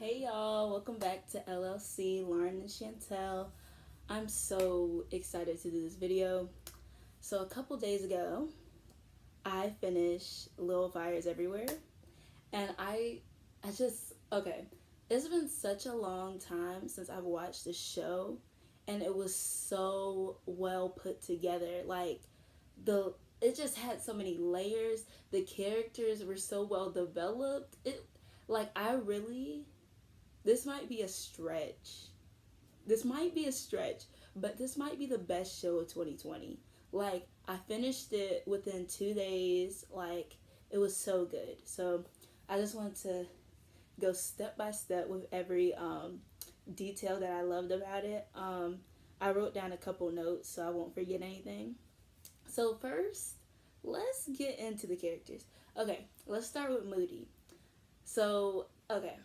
Hey y'all, welcome back to LLC, Lauren and Chantel. I'm so excited to do this video. So a couple days ago, I finished Little Fires Everywhere, and I just okay. It's been such a long time since I've watched the show, and it was so well put together. The it just had so many layers. The characters were so well developed. I really this might be a stretch. This might be a stretch, but this might be the best show of 2020. I finished it within 2 days. It was so good. So, I just want to go step by step with every detail that I loved about it. I wrote down a couple notes so I won't forget anything. So, first, let's get into the characters. Okay, let's start with Moody. Okay,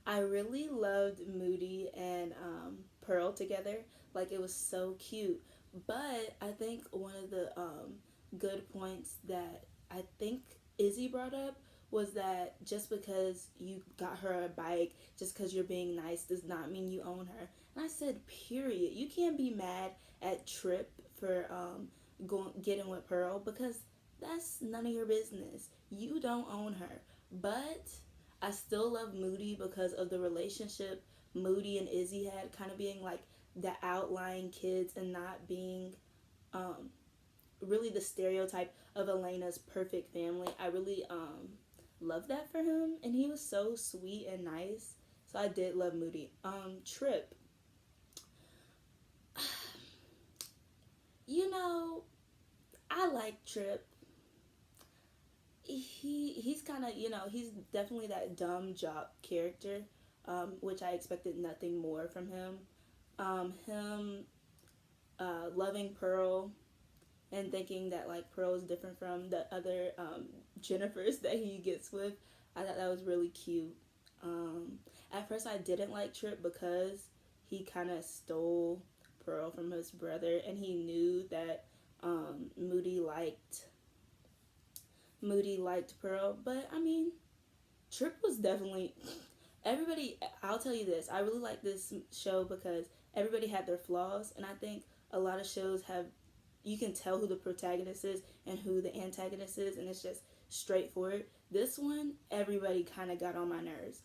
I really loved Moody and Pearl together. It was so cute. But I think one of the good points that I think Izzy brought up was that just because you got her a bike, just because you're being nice, does not mean you own her. And I said, period. You can't be mad at Trip for getting with Pearl because that's none of your business. You don't own her. But I still love Moody because of the relationship Moody and Izzy had, kind of being like the outlying kids and not being um, really the stereotype of Elena's perfect family. I really love that for him, and he was so sweet and nice. So I did love Moody. Trip, you know, I like Trip. He's kind of, he's definitely that dumb jock character, which I expected nothing more from him. Him loving Pearl and thinking that Pearl is different from the other Jennifers that he gets with. I thought that was really cute. At first I didn't like Trip because he kind of stole Pearl from his brother, and he knew that Moody liked Pearl. But I mean, Trip was definitely everybody. I'll tell you this: I really like this show because everybody had their flaws, and I think a lot of shows have, you can tell who the protagonist is and who the antagonist is, and it's just straightforward. This one, everybody kind of got on my nerves.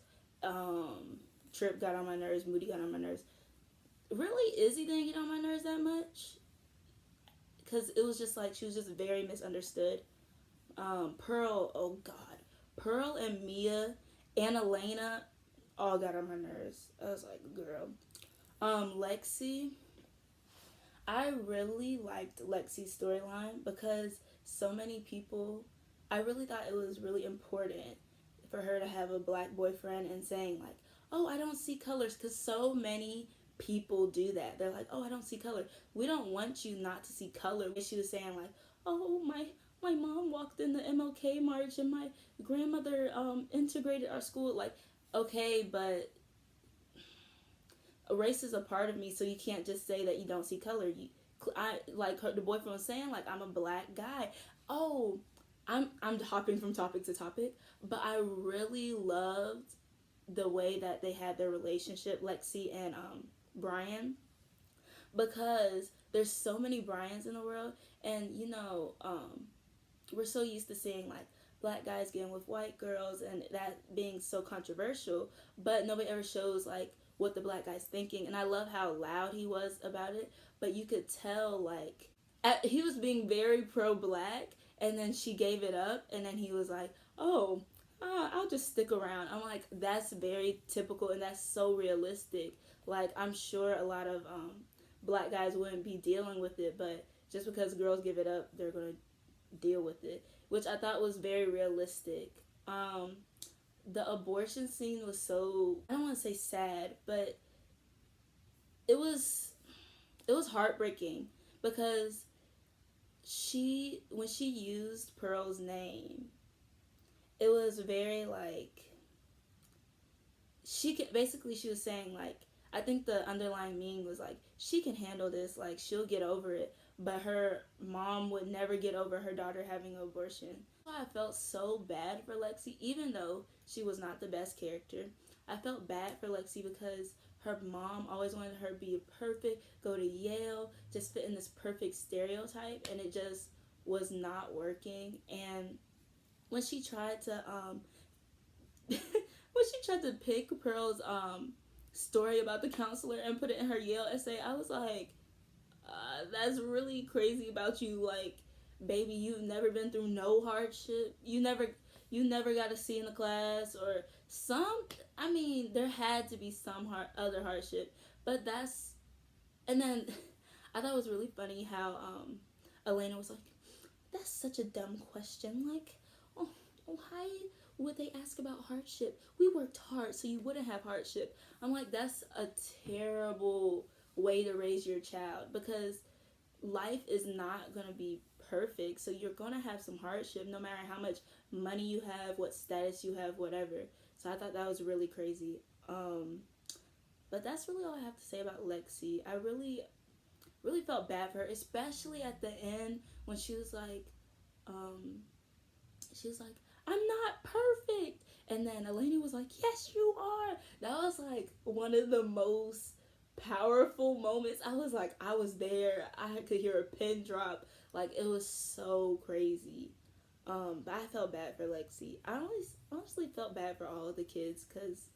Trip got on my nerves. Moody got on my nerves. Really, Izzy didn't get on my nerves that much because it was just she was just very misunderstood. Pearl, oh god, Pearl and Mia and Elena all got on my nerves. I was like, girl. Lexi, I really liked Lexi's storyline because so many people, I really thought it was really important for her to have a black boyfriend and saying oh, I don't see colors, because so many people do that. They're like, oh, I don't see color. We don't want you not to see color. She was saying oh, my mom walked in the MLK march and my grandmother integrated our school. Okay, but race is a part of me, so you can't just say that you don't see color. The boyfriend was saying I'm a black guy. Oh, I'm hopping from topic to topic, but I really loved the way that they had their relationship, Lexi and Brian, because there's so many Brians in the world, and we're so used to seeing black guys getting with white girls and that being so controversial, but nobody ever shows what the black guy's thinking. And I love how loud he was about it, but you could tell he was being very pro-black, and then she gave it up, and then he was oh, I'll just stick around. I'm that's very typical, and that's so realistic. I'm sure a lot of black guys wouldn't be dealing with it, but just because girls give it up, they're gonna deal with it, which I thought was very realistic. The abortion scene was so, I don't want to say sad, but it was heartbreaking because when she used Pearl's name, it was very she was saying I think the underlying meaning was she can handle this, she'll get over it, but her mom would never get over her daughter having an abortion. I felt so bad for Lexi, even though she was not the best character. I felt bad for Lexi because her mom always wanted her to be perfect, go to Yale, just fit in this perfect stereotype, and it just was not working. And when she tried to when she tried to pick Pearl's story about the counselor and put it in her Yale essay, I was like, that's really crazy about you. Like, baby, you've never been through no hardship. You never got a C in the class or some. I mean, there had to be some other hardship, but that's. And then I thought it was really funny how Elena was like, "That's such a dumb question. Like, oh, why would they ask about hardship? We worked hard, so you wouldn't have hardship." I'm like, that's a terrible way to raise your child because life is not going to be perfect. So you're going to have some hardship no matter how much money you have, what status you have, whatever. So I thought that was really crazy. But that's really all I have to say about Lexi. I really felt bad for her, especially at the end when um, she was like, "I'm not perfect," and then Eleni was like, "Yes, you are." That was like one of the most powerful moments. I was like, I was there. I could hear a pin drop. Like, it was so crazy. But I felt bad for Lexi. I honestly felt bad for all of the kids because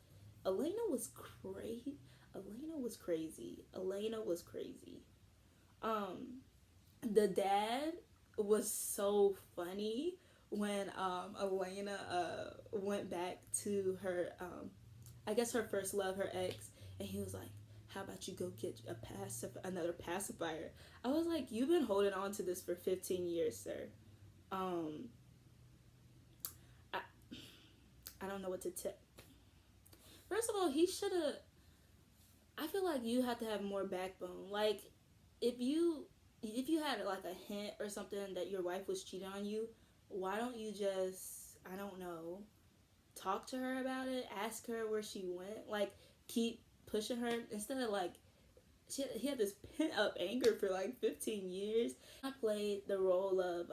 Elena was crazy. Elena was crazy. Elena was crazy. Um, the dad was so funny when Elena went back to her I guess her first love, her ex, and he was like, "How about you go get another pacifier?" I was like, "You've been holding on to this for 15 years, sir." Um, I I don't know what to tell. First of all, he should have. I feel like you have to have more backbone. Like, if you had like a hint or something that your wife was cheating on you, why don't you just, I don't know, talk to her about it, ask her where she went, like keep pushing her instead of like he had this pent up anger for like 15 years. I played the role of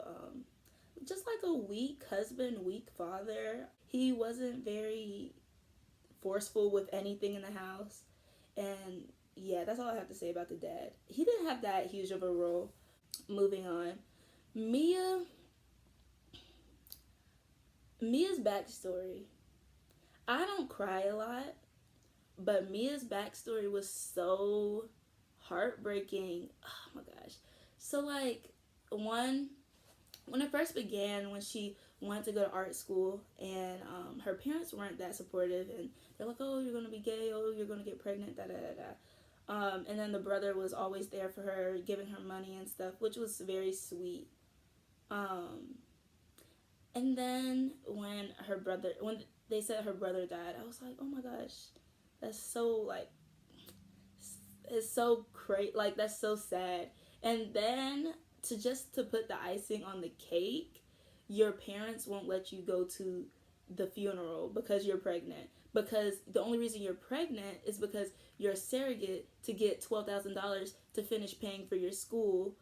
just like a weak husband, weak father. He wasn't very forceful with anything in the house, and yeah, that's all I have to say about the dad. He didn't have that huge of a role. Moving on, Mia. Mia's backstory. I don't cry a lot, but Mia's backstory was so heartbreaking. Oh my gosh. So like one when it first began, when she wanted to go to art school, and her parents weren't that supportive, and they're like, "Oh, you're gonna be gay. Oh, you're gonna get pregnant." Da da da da. And then the brother was always there for her, giving her money and stuff, which was very sweet. Um, and then when they said her brother died, I was like, "Oh my gosh, that's so like it's so crazy. Like, that's so sad." And then to put the icing on the cake, your parents won't let you go to the funeral because you're pregnant. Because the only reason you're pregnant is because you're a surrogate to get $12,000 to finish paying for your school.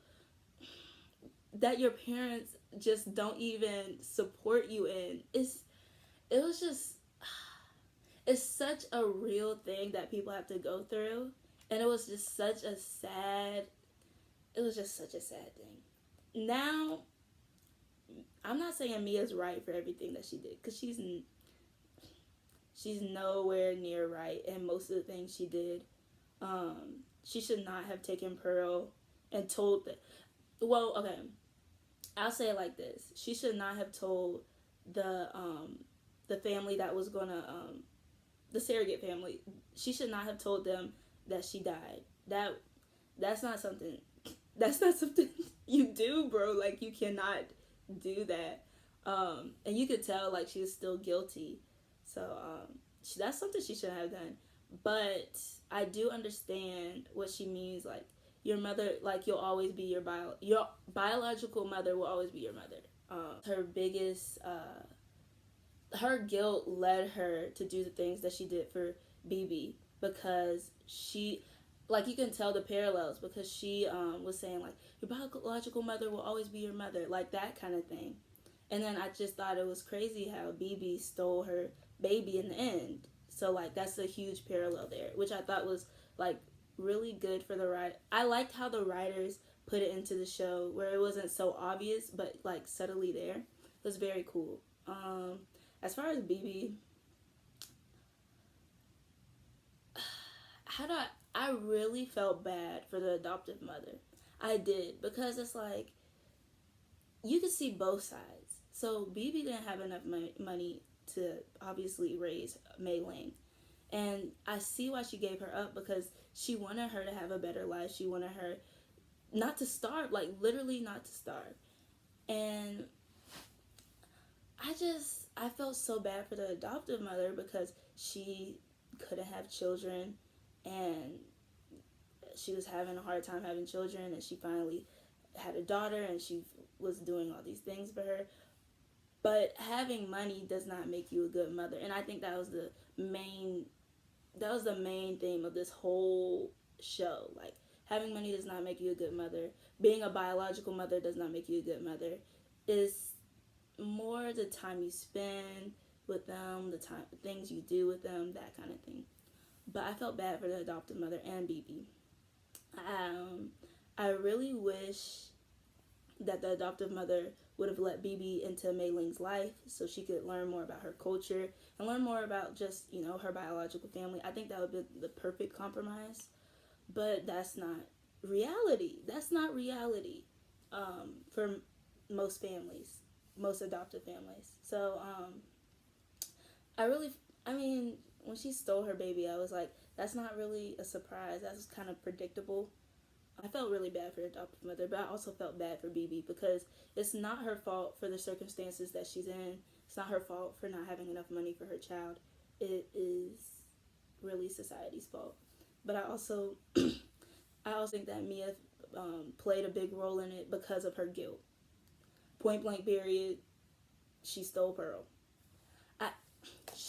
That your parents just don't even support you in. It was just it's such a real thing that people have to go through, and it was just such a sad thing. Now, I'm not saying Mia's right for everything that she did, because she's nowhere near right in most of the things she did. She should not have taken Pearl and told that. Well, okay, I'll say it like this: she should not have told the family that was gonna the surrogate family. She should not have told them that she died. That's not something. That's not something you do, bro. Like, you cannot do that. And you could tell like she was still guilty. So that's something she shouldn't have done. But I do understand what she means. Like, your mother, like, you'll always be your biological mother will always be your mother. Her biggest her guilt led her to do the things that she did for BB, because she, like, you can tell the parallels, because she was saying like, your biological mother will always be your mother, like that kind of thing. And then I just thought it was crazy how BB stole her baby in the end. So like that's a huge parallel there, which I thought was like really good for the writer. I liked how the writers put it into the show where it wasn't so obvious but like subtly there. It was very cool. As far as BB, how do I really felt bad for the adoptive mother. I did, because it's like you could see both sides. So BB didn't have enough money to obviously raise Mei Ling. And I see why she gave her up, because she wanted her to have a better life. She wanted her not to starve, like literally not to starve. And I felt so bad for the adoptive mother because she couldn't have children, and she was having a hard time having children, and she finally had a daughter, and she was doing all these things for her. But having money does not make you a good mother, and I think that was the main theme of this whole show. Like, having money does not make you a good mother. Being a biological mother does not make you a good mother. It's more the time you spend with them, the things you do with them, that kind of thing. But I felt bad for the adoptive mother and BB. I really wish that the adoptive mother would have let BB into Mei Ling's life so she could learn more about her culture and learn more about just, her biological family. I think that would be the perfect compromise. But that's not reality. That's not reality for most families, most adoptive families. So I mean, when she stole her baby, I was like, that's not really a surprise. That's kind of predictable. I felt really bad for her adoptive mother, but I also felt bad for BB because it's not her fault for the circumstances that she's in. It's not her fault for not having enough money for her child. It is really society's fault. But I also think that Mia played a big role in it because of her guilt. Point blank period. She stole Pearl. I,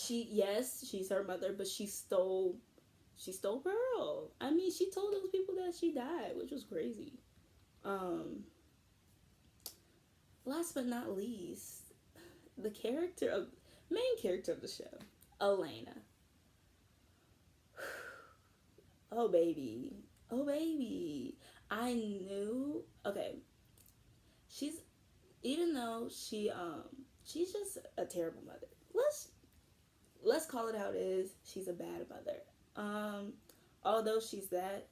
yes, she's her mother, but she stole Pearl. I mean, she told those people that she died, which was crazy. Last but not least, the main character of the show, Elena. Oh baby, oh baby. I knew. Okay, she's even though she's just a terrible mother. Let's call it how it is. She's a bad mother. Although she's that,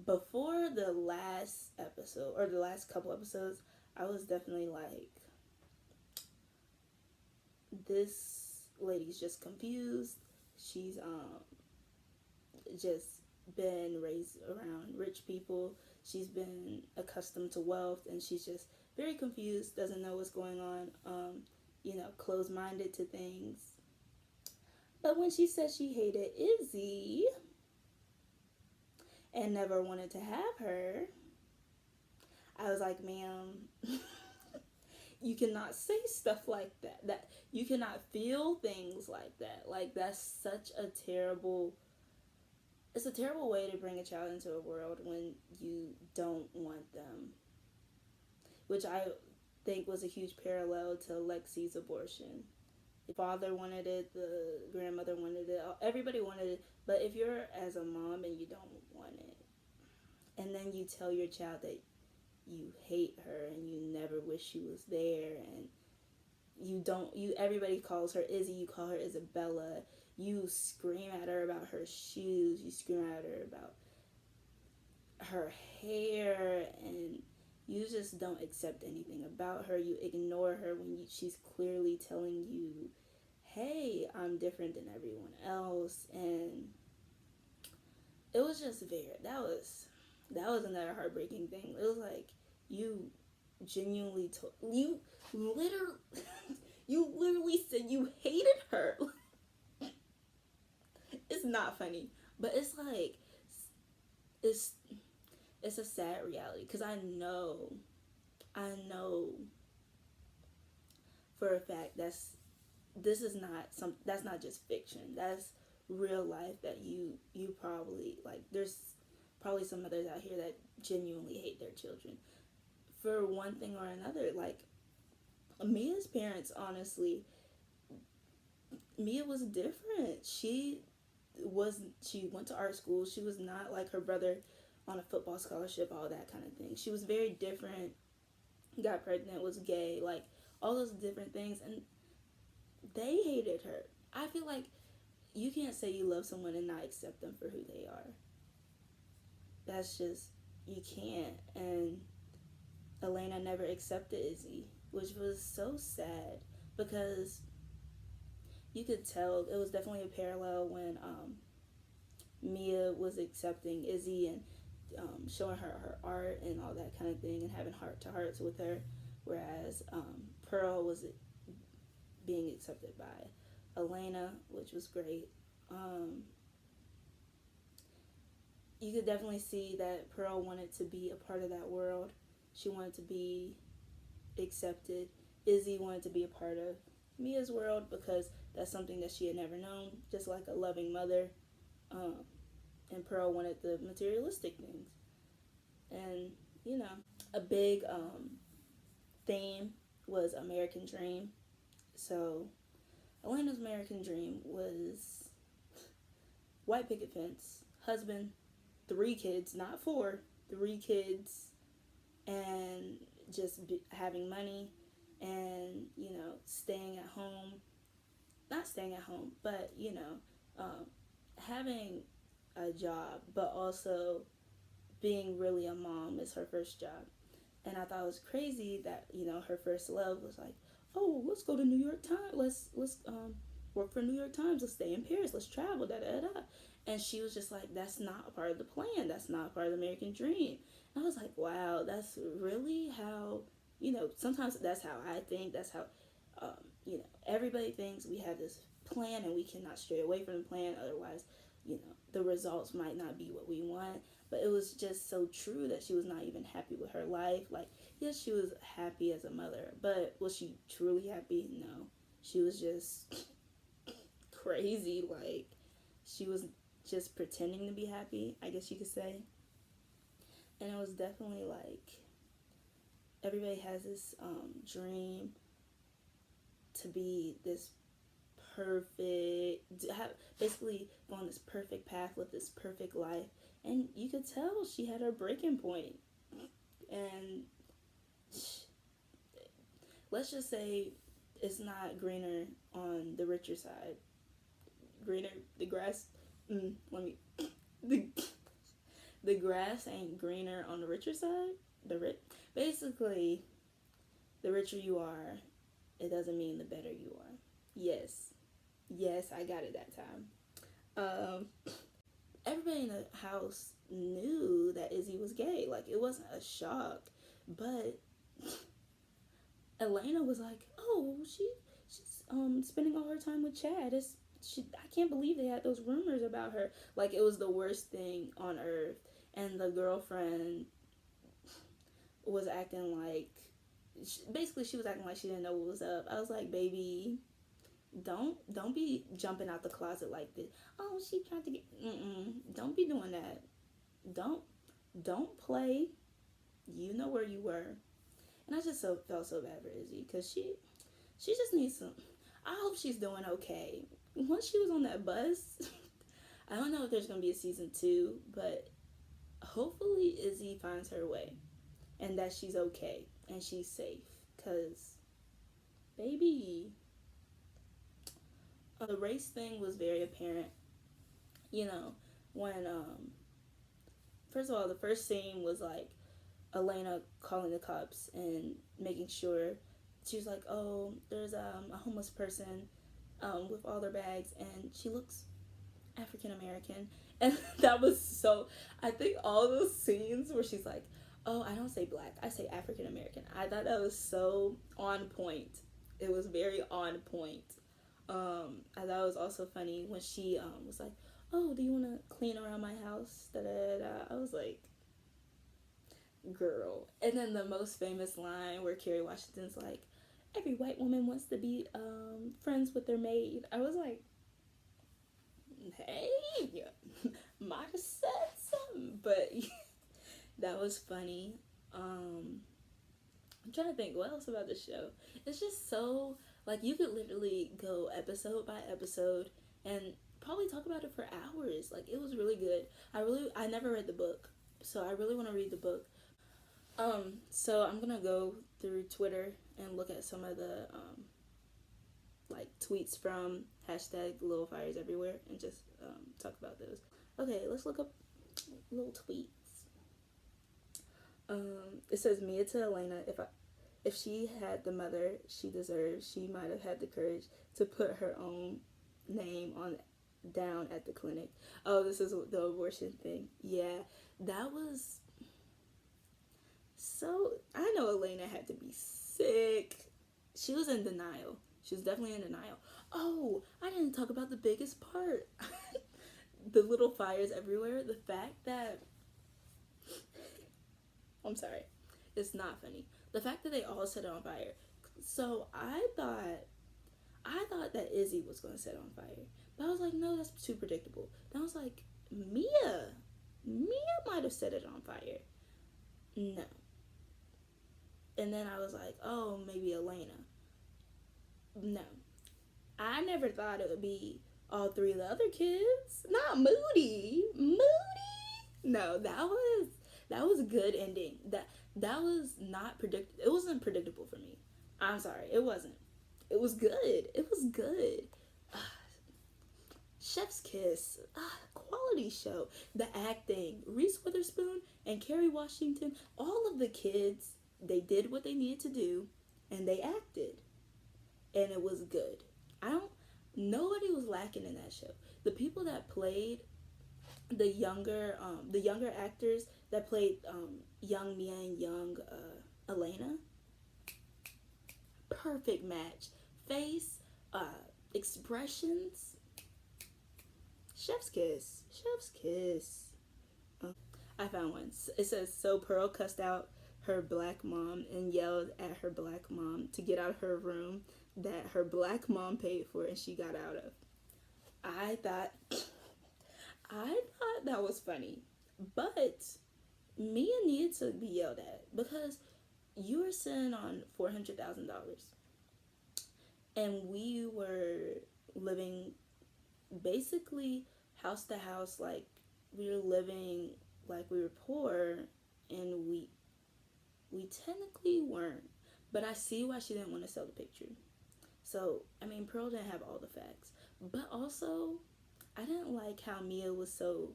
before the last episode or the last couple episodes, I was definitely like, this lady's just confused. She's just been raised around rich people. She's been accustomed to wealth, and she's just very confused, doesn't know what's going on, closed-minded to things. But when she said she hated Izzy and never wanted to have her, I was like, ma'am, you cannot say stuff like that. That you cannot feel things like that. Like, that's such a terrible, it's a terrible way to bring a child into a world when you don't want them. Which I think was a huge parallel to Lexi's abortion. The father wanted it, the grandmother wanted it, everybody wanted it. But if you're as a mom and you don't want it, and then you tell your child that you hate her and you never wish she was there, and everybody calls her Izzy, you call her Isabella, you scream at her about her shoes, you scream at her about her hair, and you just don't accept anything about her. You ignore her when she's clearly telling you, hey, I'm different than everyone else. And it was just that was another heartbreaking thing. It was like, you genuinely you literally said you hated her. It's not funny, but it's like, it's a sad reality, because I know for a fact that's not just fiction. That's real life, that you probably, like, there's probably some mothers out here that genuinely hate their children for one thing or another. Like, Mia's parents, honestly, Mia was different. She went to art school. She was not like her brother on a football scholarship, all that kind of thing. She was very different. Got pregnant, was gay, like all those different things, and they hated her. I feel like you can't say you love someone and not accept them for who they are. That's just, you can't. And Elena never accepted Izzy, which was so sad because you could tell it was definitely a parallel when Mia was accepting Izzy and showing her art and all that kind of thing and having heart to hearts with her, whereas Pearl was being accepted by Elena, which was great. Um, you could definitely see that Pearl wanted to be a part of that world. She wanted to be accepted. Izzy wanted to be a part of Mia's world because that's something that she had never known, just like a loving mother. Um, and Pearl wanted the materialistic things. And, you know, a big theme was American Dream. So, Elena's American Dream was white picket fence, husband, 3 kids, not 4, 3 kids, and just having money and, staying at home. Not staying at home, but, having a job, but also being really a mom is her first job. And I thought it was crazy that her first love was like, oh, let's go to New York Times. Let's work for New York Times. Let's stay in Paris. Let's travel. Da da da. And she was just like, that's not a part of the plan. That's not a part of the American dream. And I was like, wow, that's really how Sometimes that's how I think. That's how everybody thinks. We have this plan and we cannot stray away from the plan. Otherwise, the results might not be what we want. But it was just so true that she was not even happy with her life. Like, yes, she was happy as a mother, but was she truly happy? No. She was just crazy. Like, she was just pretending to be happy, I guess you could say. And it was definitely like everybody has this dream to be this perfect, have, basically go on this perfect path, live this perfect life. And you could tell she had her breaking point. And let's just say it's not greener on the richer side. Greener, the grass, let me, the, the grass ain't greener on the richer side. Basically, the richer you are, it doesn't mean the better you are. Yes, I got it that time. Everybody in the house knew that Izzy was gay. Like, it wasn't a shock, but Elena was like, "Oh, she's spending all her time with Chad. I can't believe they had those rumors about her. Like, it was the worst thing on earth." And the girlfriend was acting like, basically, she was acting like she didn't know what was up. I was like, "Baby, don't be jumping out the closet like this. Oh, she tried to get. Don't be doing that. Don't play. You know where you were." And I just felt so bad for Izzy because she just needs some. I hope she's doing okay. Once she was on that bus, I don't know if there's gonna be a season 2, but hopefully Izzy finds her way and that she's okay and she's safe. Cause, baby, the race thing was very apparent. When first of all, the first scene was like Elena calling the cops and making sure. She was like, "Oh, there's a homeless person with all their bags, and she looks African American." And that was so. I think all those scenes where she's like, "Oh, I don't say black, I say African American." I thought that was so on point. It was very on point. I thought it was also funny when she was like, "Oh, do you want to clean around my house?" Da da da. I was like, girl. And then the most famous line where Kerry Washington's like, "Every white woman wants to be friends with their maid." I was like, hey, might have said something, but that was funny. I'm trying to think what else about the show. It's just so Like, you could literally go episode by episode and probably talk about it for hours. Like, it was really good. I never read the book, so I really want to read the book. So I'm gonna go through Twitter and look at some of the like tweets from hashtag Little Fires Everywhere and just talk about those. Okay, let's look up little tweets. It says Mia to Elena, if she had the mother she deserves, she might have had the courage to put her own name on down at the clinic. Oh, this is the abortion thing. Yeah, that was so. I know Elena had to be sick. She was in denial. She was definitely in denial. Oh, I didn't talk about the biggest part. The little fires everywhere. The fact that I'm sorry, it's not funny. The fact that they all set it on fire. So I thought that Izzy was gonna set it on fire, but I was like, no, that's too predictable. Then I was like, Mia might have set it on fire. No. And then I was like, oh, maybe Elena. No. I never thought it would be all three of the other kids. Not Moody. Moody. No, that was a good ending. That was not predict. It wasn't predictable for me. I'm sorry, it wasn't. It was good. It was good. Chef's Kiss, quality show. The acting, Reese Witherspoon and Kerry Washington, all of the kids, they did what they needed to do, and they acted, and it was good. Nobody was lacking in that show. The people that played the younger actors that played young Mia and young Elena, perfect match. Face, expressions, chef's kiss, chef's kiss. I found one. It says, so Pearl cussed out her black mom and yelled at her black mom to get out of her room that her black mom paid for and she got out of. I thought that was funny, but Mia needed to be yelled at because you were sitting on $400,000, and we were living basically house to house, like we were living like we were poor, and we technically weren't. But I see why she didn't want to sell the picture. So I mean, Pearl didn't have all the facts, but also I didn't like how Mia was so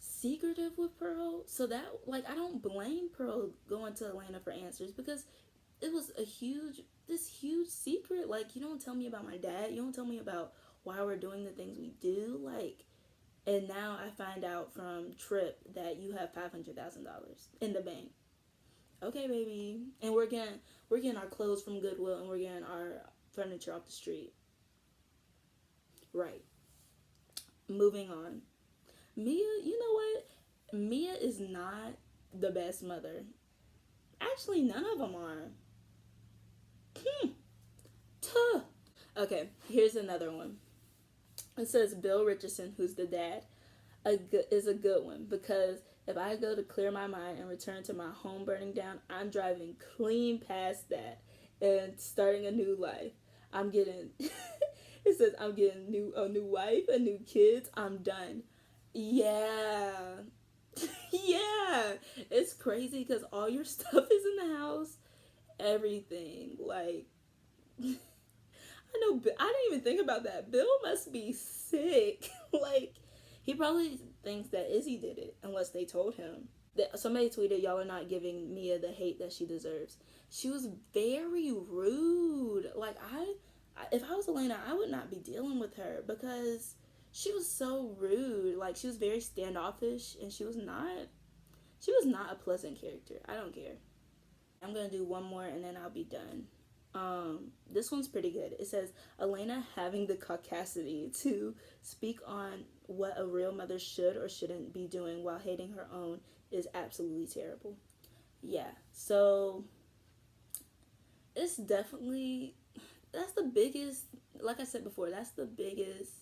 secretive with Pearl. So that, like, I don't blame Pearl going to Atlanta for answers because it was this huge secret. Like, you don't tell me about my dad. You don't tell me about why we're doing the things we do. Like, and now I find out from Trip that you have $500,000 in the bank. Okay, baby. And we're getting our clothes from Goodwill, and we're getting our furniture off the street. Right. Moving on. Mia, you know what? Mia is not the best mother. Actually, none of them are. Tuh. Okay, here's another one. It says Bill Richardson, who's the dad, is a good one because if I go to clear my mind and return to my home burning down, I'm driving clean past that and starting a new life. I'm getting. It says I'm getting a new wife, a new kids. I'm done. Yeah. Yeah. It's crazy because all your stuff is in the house. Everything. Like, I know, I didn't even think about that. Bill must be sick. Like, he probably thinks that Izzy did it, unless they told him. Somebody tweeted, y'all are not giving Mia the hate that she deserves. She was very rude. Like, if I was Elena, I would not be dealing with her because she was so rude. Like, she was very standoffish, and she was not a pleasant character. I don't care. I'm gonna do one more and then I'll be done. This one's pretty good. It says Elena having the caucasity to speak on what a real mother should or shouldn't be doing while hating her own is absolutely terrible. Yeah, so it's definitely, that's the biggest, like I said before, that's the biggest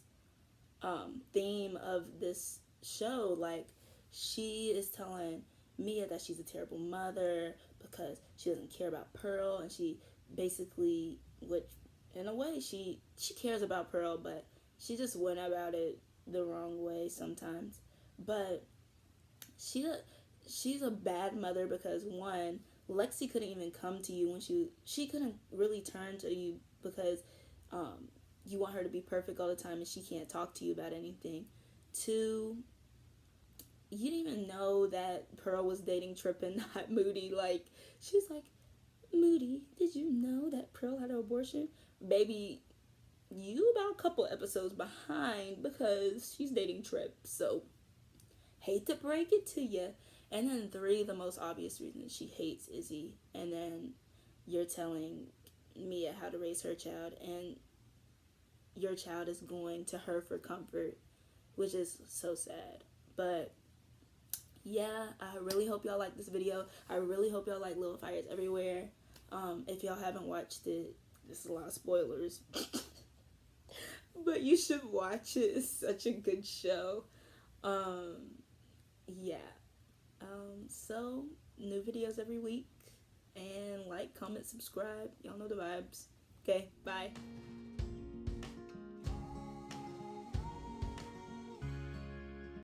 theme of this show. Like, she is telling Mia that she's a terrible mother, because she doesn't care about Pearl, and she basically, which in a way she cares about Pearl, but she just went about it the wrong way sometimes. But she she's a bad mother because, one, Lexi couldn't even come to you when she couldn't really turn to you because you want her to be perfect all the time and she can't talk to you about anything. Two, you didn't even know that Pearl was dating Tripp and not Moody. Like, she's like, Moody, did you know that Pearl had an abortion? Baby, you about a couple episodes behind because she's dating Tripp. So, hate to break it to you. And then three, the most obvious reason she hates Izzy. And then you're telling Mia how to raise her child, and your child is going to her for comfort, which is so sad. But yeah, I really hope y'all like this video. I really hope y'all like Little Fires Everywhere. If y'all haven't watched it, this is a lot of spoilers. But you should watch it. It's such a good show. Yeah. So new videos every week. And like, comment, subscribe. Y'all know the vibes. Okay, bye.